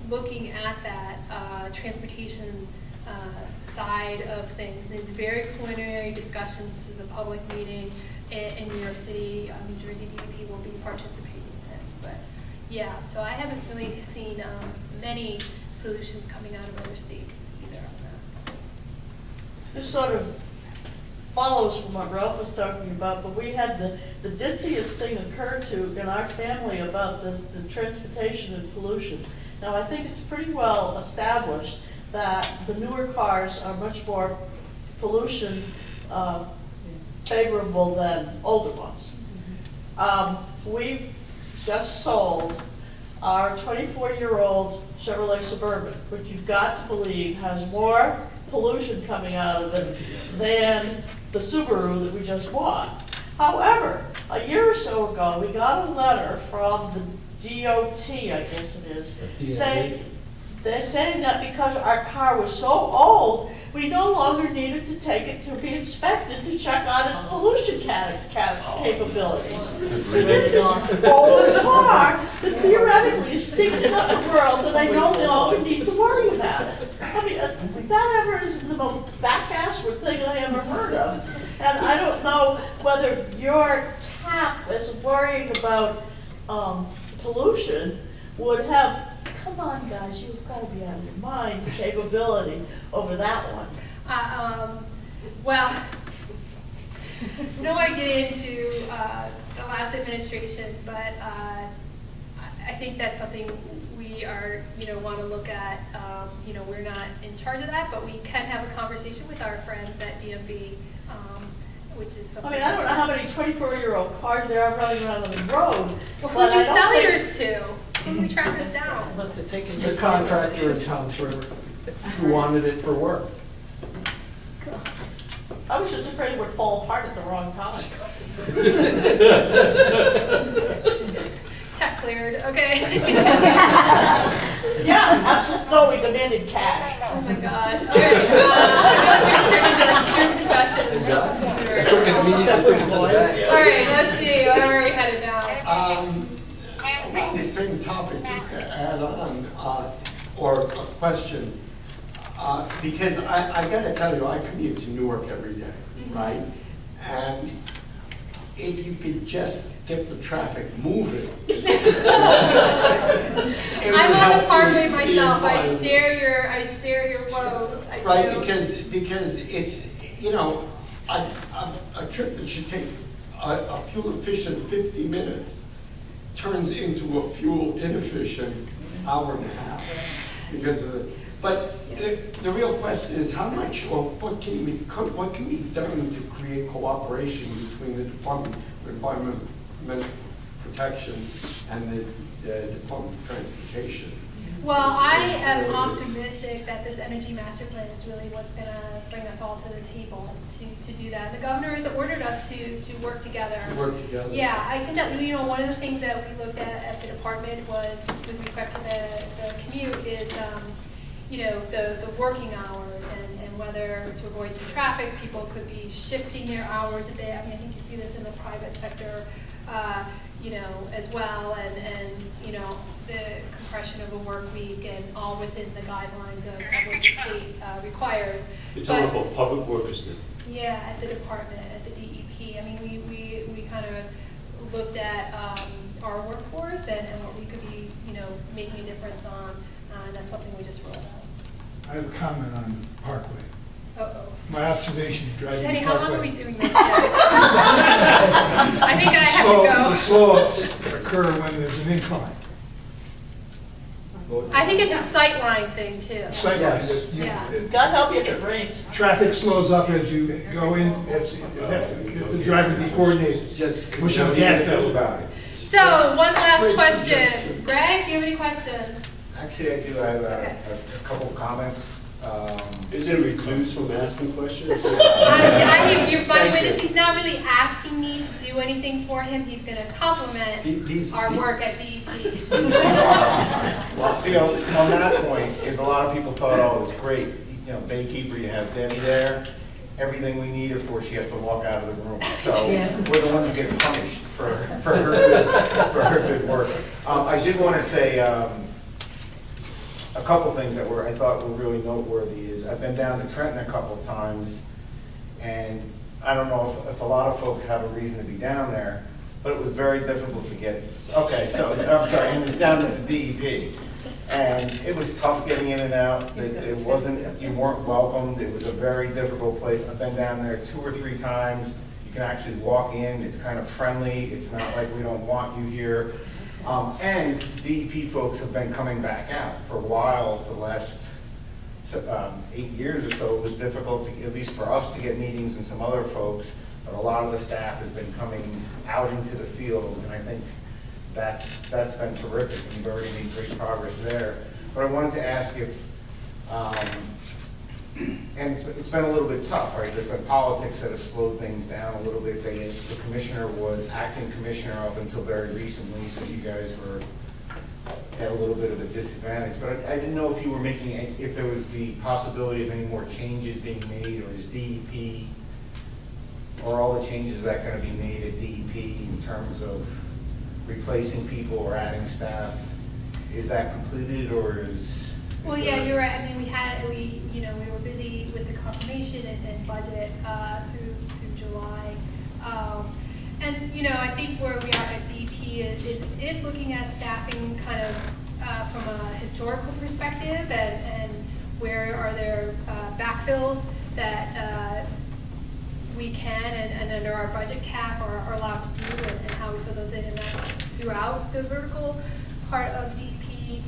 looking at that transportation side of things. And it's very preliminary discussions. This is a public meeting in New York City. New Jersey DEP will be participating in it. But yeah, so I haven't really seen many solutions coming out of other states either on that. This sort of follows from what Ralph was talking about, but we had the ditziest thing occur to in our family about the transportation and pollution. Now, I think it's pretty well established that the newer cars are much more pollution favorable than older ones. We just sold our 24-year-old Chevrolet Suburban, which you've got to believe has more pollution coming out of it than the Subaru that we just bought. However, a year or so ago, we got a letter from the DOT, I guess it is, they're saying that because our car was so old, we no longer needed to take it to be inspected to check on its pollution capabilities. So here's this old car that theoretically is stinking up the world that I know they all need to worry about it. I mean, that ever is the most back-assward thing I ever heard of. And I don't know whether your cap as worrying about pollution would have, come on guys, you've got to be out of your mind, capability over that one. Well, no, I get into the last administration, but I think that's something we are, want to look at. We're not in charge of that, but we can have a conversation with our friends at DMV, which is something. I mean, I don't know how many 24-year-old cars there are running around on the road. Well, who'd you sell yours to? Can we track this down? Must have taken the contractor in town who wanted it for work. I was just afraid it would fall apart at the wrong time. Check cleared. Okay. Yeah, absolutely. No, we demanded cash. Oh my God. All right. All right, let's see. I'm already headed down. Around the same topic, just to add on, or a question, because I got to tell you, I commute to Newark every day, right? And if you could just get the traffic moving. I'm on the Parkway myself. I share your woes. Right, because it's, a trip that should take a fuel efficient 50 minutes turns into a fuel inefficient hour and a half because of the. But the real question is how much, or what can be done to create cooperation between the Department of Environmental Protection and the Department of Transportation? Well, I am optimistic that this energy master plan is really what's going to bring us all to the table to do that. The governor has ordered us to work together. Yeah, I think that one of the things that we looked at the department was with respect to the commute is the working hours and whether to avoid some traffic, people could be shifting their hours a bit. I mean, I think you see this in the private sector, as well, and the compression of a work week and all within the guidelines of what the state requires. It's all for public workers then? Yeah, at the department, at the DEP. I mean, we kind of looked at our workforce and what we could be, making a difference on, and that's something we just rolled out. I have a comment on Parkway. Uh-oh. My observation driving Jenny, the how Parkway. long are we doing this? I think I have to go. The slowups occur when there's an incline. I think it's a sight line thing too. Sight lines. Yeah. God help you if it rains. Traffic slows up as you go in. The driver be coordinated. Just push on the gas pedal about it. So, one last question. Greg, do you have any questions? Actually, I do. I have a couple of comments. Is it a recluse from asking questions? My witness, he's not really asking me to do anything for him. He's going to compliment our work at DEP. Well, see, on that point, is a lot of people thought, oh, it's great. Baykeeper, you have Debbie there. Everything we need her for, she has to walk out of the room. So we're the ones who get punished for her good work. I did want to say, a couple things that I thought were really noteworthy is I've been down to Trenton a couple of times, and I don't know if a lot of folks have a reason to be down there, but it was very difficult to get, okay, so, I'm sorry, and down to the DEP. And it was tough getting in and out. It wasn't, you weren't welcomed. It was a very difficult place. I've been down there 2 or 3 times. You can actually walk in. It's kind of friendly. It's not like we don't want you here. And DEP folks have been coming back out for a while. The last 8 years or so, it was difficult, at least for us, to get meetings and some other folks. But a lot of the staff has been coming out into the field, and I think that's been terrific, and we've already made great progress there. But I wanted to ask if, and it's been a little bit tough, right? There's been politics that have slowed things down a little bit. The commissioner was acting commissioner up until very recently, so you guys were at a little bit of a disadvantage. But I didn't know if you were making, if there was the possibility of any more changes being made, or is DEP, or all the changes that are going to be made at DEP in terms of replacing people or adding staff, is that completed, or is? Well, yeah, you're right. I mean, we were busy with the confirmation and budget through July, and I think where we are at DEP is looking at staffing kind of from a historical perspective, and where are there backfills that we can and under our budget cap are allowed to do, and how we put those in, and that's throughout the vertical part of DEP.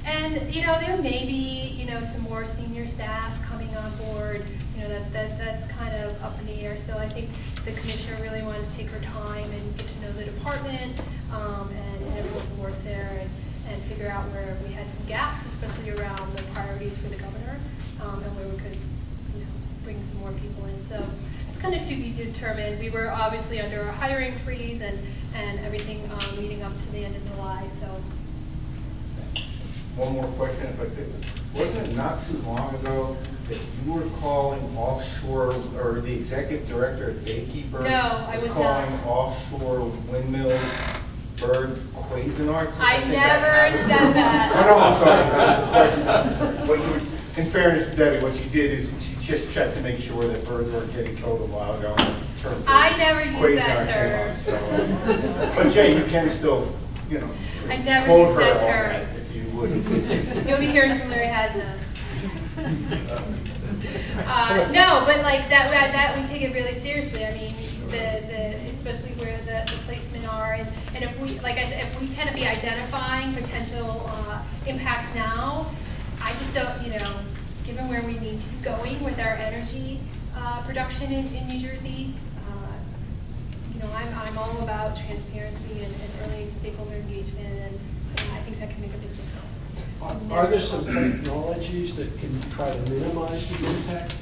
And there may be some more senior staff coming on board. That's kind of up in the air. So I think the commissioner really wanted to take her time and get to know the department and everyone who works there, and figure out where we had some gaps, especially around the priorities for the governor, and where we could bring some more people in. So it's kind of to be determined. We were obviously under a hiring freeze and everything leading up to the end of July. So. One more question, if I could. Wasn't it not too long ago that you were calling offshore, or the executive director at Baykeeper was calling not. Offshore windmills bird Cuisinarts? I never said that. No, I'm sorry. What you, in fairness to Debbie, what she did is she just checked to make sure that birds weren't getting killed a while ago. I never used that term. So, but Jay, you can still, I never quote used her that on term. that if you would. You'll be hearing from Larry Hajna. No, but like that we take it really seriously. I mean, especially where the placement are, and if we, like I said, if we kind of be identifying potential impacts now, I just don't, given where we need to be going with our energy production in New Jersey, I'm all about transparency and early stakeholder engagement, and I think that can make a big difference. Are there some technologies that can try to minimize the impact?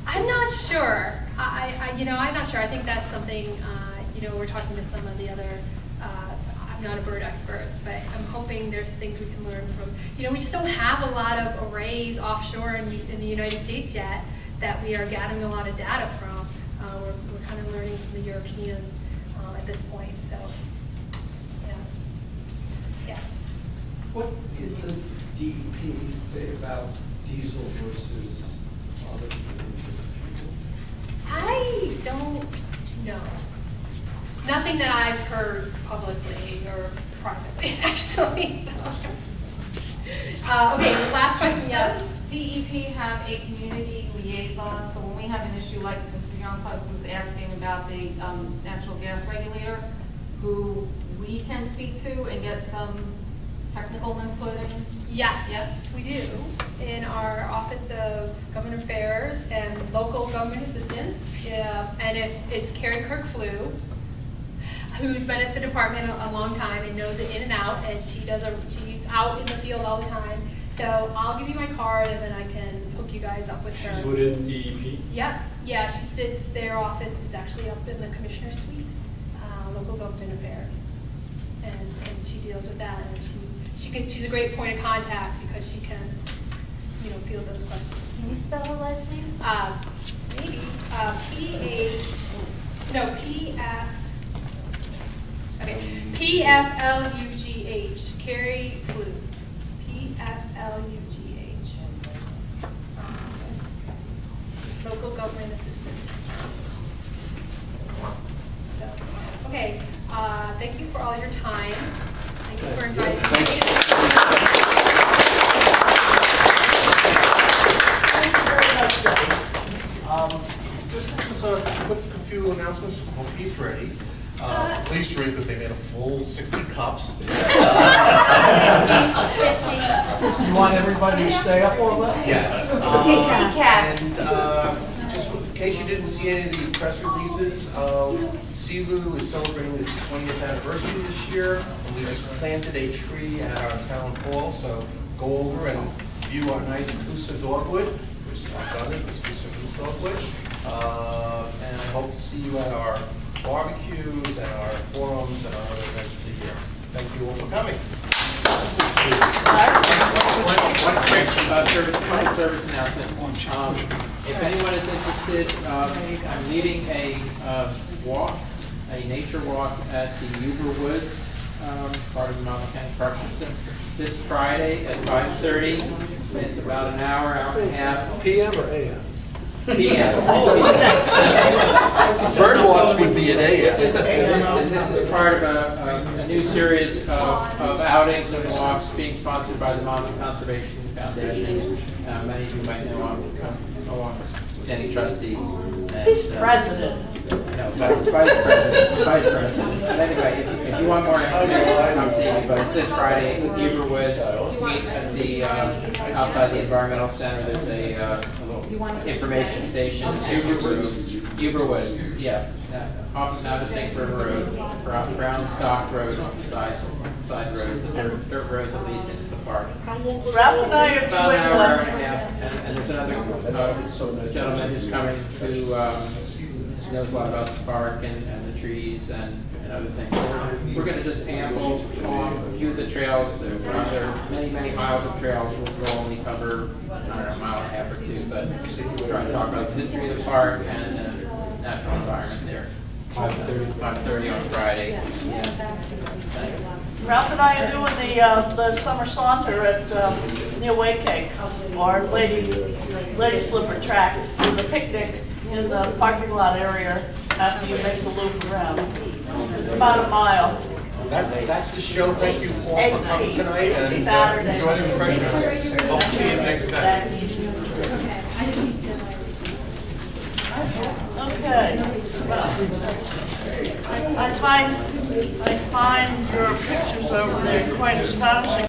I'm not sure. I'm not sure. I think that's something, we're talking to some of the other, I'm not a bird expert, but I'm hoping there's things we can learn from, we just don't have a lot of arrays offshore in the United States yet that we are gathering a lot of data from. We're kind of learning from the Europeans at this point, so, yeah. What does DEP say about diesel versus other fuels? I don't know. Nothing that I've heard publicly or privately, actually. Okay, last question, yes? DEP have a community liaison, so when we have an issue like Mr. Youngquist was asking about the natural gas regulator, who we can speak to and get some technical input in? Yes, Yes, we do. In our Office of Government Affairs and Local Government Assistance, and it's Carrie Kirk-Flew, who's been at the department a long time and knows it in and out, and she's out in the field all the time. So I'll give you my card, and then I can hook you guys up with her. She's within DEP? Yep, yeah, she sits, their office is actually up in the Commissioner's Suite, Local Government Affairs. And she deals with that, and she's a great point of contact because she can, field those questions. Can you spell her last name? Maybe, Pflugh, Carrie Flew, Pflugh. please drink because they made a full 60 cups. You want everybody to stay up all night? Yes. And just in case you didn't see any of the press releases, CILU is celebrating its 20th anniversary this year, and we just planted a tree at our town hall, so go over and view our nice Coosa dogwood, which is our son, it's Coosa Goose dogwood. And I hope to see you at our barbecues and our forums and our other events for the year. Thank you all for coming. One quick public service announcement. If anyone is interested, I'm leading a walk, a nature walk at the Uber Woods, part of the Monmouth County Park System, this Friday at 5:30. It's about an hour and a half. PM or AM? PM. Bird walks would be at AM. This is part of a new series of outings and walks being sponsored by the Monmouth Conservation Foundation. Many of you might know I'm standing trustee. He's president. No, vice president. But anyway, if you want more information, come see me. But it's this Friday at Uber Woods. Meet at the outside the Environmental Center. There's a little information station. Uber Woods. Yeah. Off now to St. River Road, Brown Stock Road, side road, the dirt road that leads into the park. Ralph and I are About an doing hour and a half, and there's another gentleman who's coming who knows a lot about the park and the trees and other things. So we're going to just amble along a few of the trails. There are many miles of trails. We'll only cover, I don't know, a mile and a half or two, but we're trying to talk about the history of the park and the natural environment there. 5:30 on Friday. Yeah. Ralph and I are doing the summer saunter at near Waycake, or Lady Slipper Track, with a picnic in the parking lot area after you make the loop around. It's about a mile. That's the show. Thank you all for coming tonight, and Saturday. enjoy the refreshments. Hope to see you next time. Okay. Well, I find your pictures over there quite astonishing.